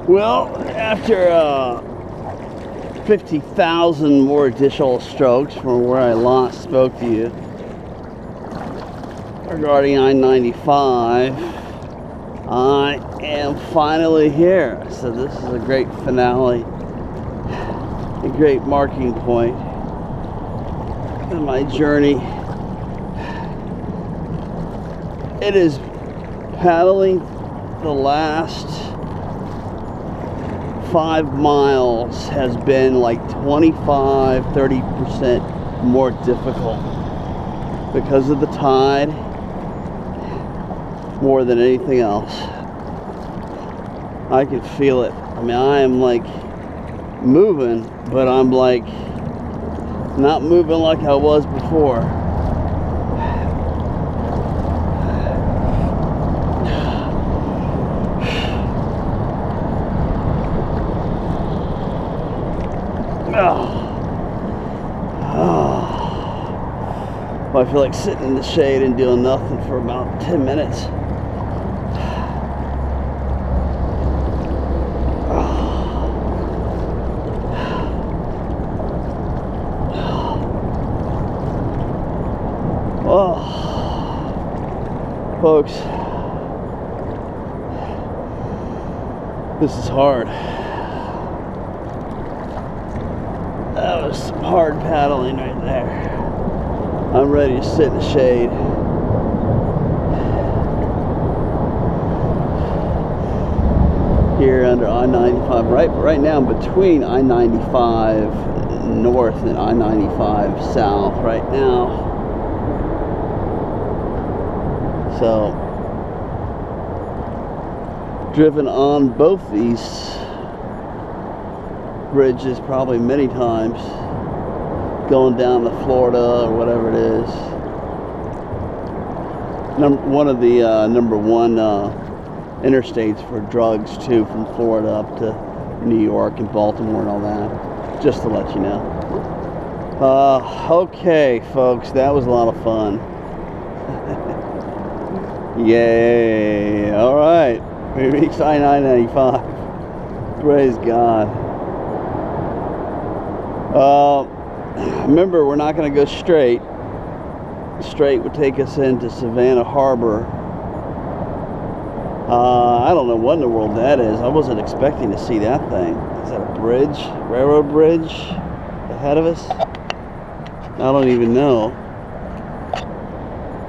Well, after 50,000 more additional strokes from where I last spoke to you regarding I-95, I am finally here. So this is a great finale, a great marking point in my journey. It is paddling the last 5 miles has been like 25-30% more difficult because of the tide more than anything else. I can feel it. I mean, I am like moving, but I'm like not moving like I was before. I feel like sitting in the shade and doing nothing for about 10 minutes. Oh, folks, this is hard. That was some hard paddling right there. I'm ready to sit in the shade. Here under I-95, right now I'm between I-95 north and I-95 south right now. So, driven on both these bridges probably many times, going down to Florida or whatever it is. One of the number one interstates for drugs too, from Florida up to New York and Baltimore and all that, just to let you know. Okay folks, that was a lot of fun. Yay. Alright, we reached I-95. Praise God. Remember, we're not going to go straight. Straight would take us into Savannah Harbor. I don't know what in the world that is. I wasn't expecting to see that thing. Is that a bridge? Railroad bridge ahead of us? I don't even know.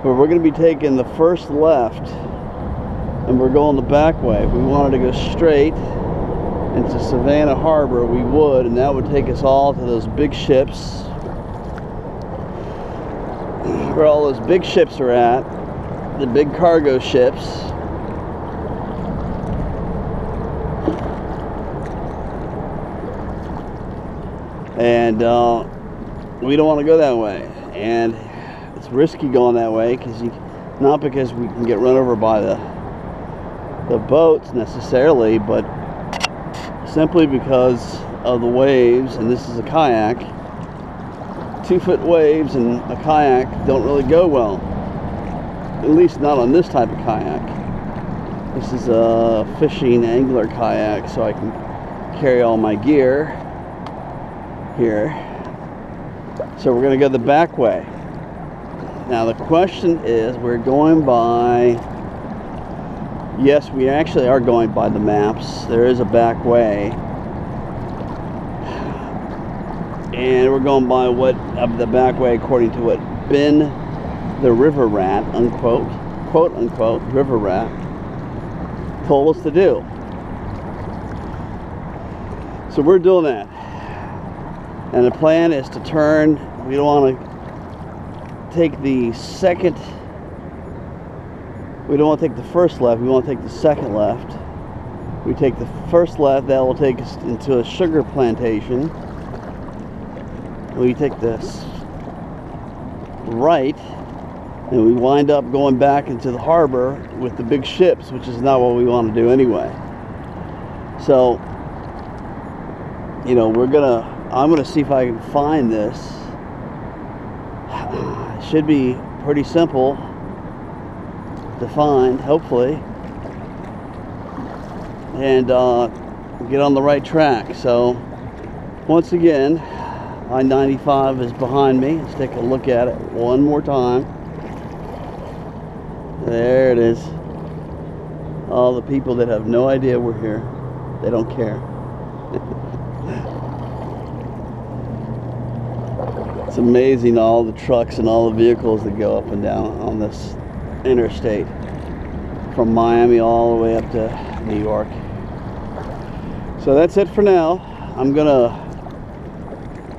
But we're going to be taking the first left, and we're going the back way. If we wanted to go straight into Savannah Harbor, we would, and that would take us all to those big ships, where all those big ships are at, the big cargo ships. And we don't want to go that way, and it's risky going that way, not because we can get run over by the boats necessarily, but simply because of the waves. And this is a kayak. 2-foot waves and a kayak don't really go well, at least not on this type of kayak. This is a fishing angler kayak, so I can carry all my gear here. So we're going to go the back way. Now the question is, we're going by, yes, we actually are going by the maps. There is a back way, and we're going by the back way according to what Ben the river rat, unquote, quote unquote, river rat, told us to do. So we're doing that. And the plan is to turn. We don't want to take the second, we don't want to take the first left, we want to take the second left. We take the first left, that will take us into a sugar plantation. We take this right, and we wind up going back into the harbor with the big ships, which is not what we want to do anyway. So, you know, I'm gonna see if I can find this. It should be pretty simple to find, hopefully. And get on the right track. So once again, I-95 is behind me. Let's take a look at it one more time. There it is. All the people that have no idea we're here, they don't care. It's amazing, all the trucks and all the vehicles that go up and down on this interstate from Miami all the way up to New York. So that's it for now. I'm gonna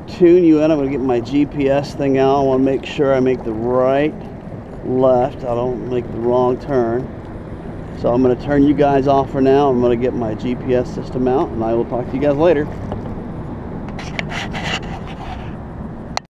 tune you in. I'm gonna get my GPS thing out. I want to make sure I make the right left. I don't make the wrong turn. So I'm gonna turn you guys off for now. I'm gonna get my GPS system out, and I will talk to you guys later.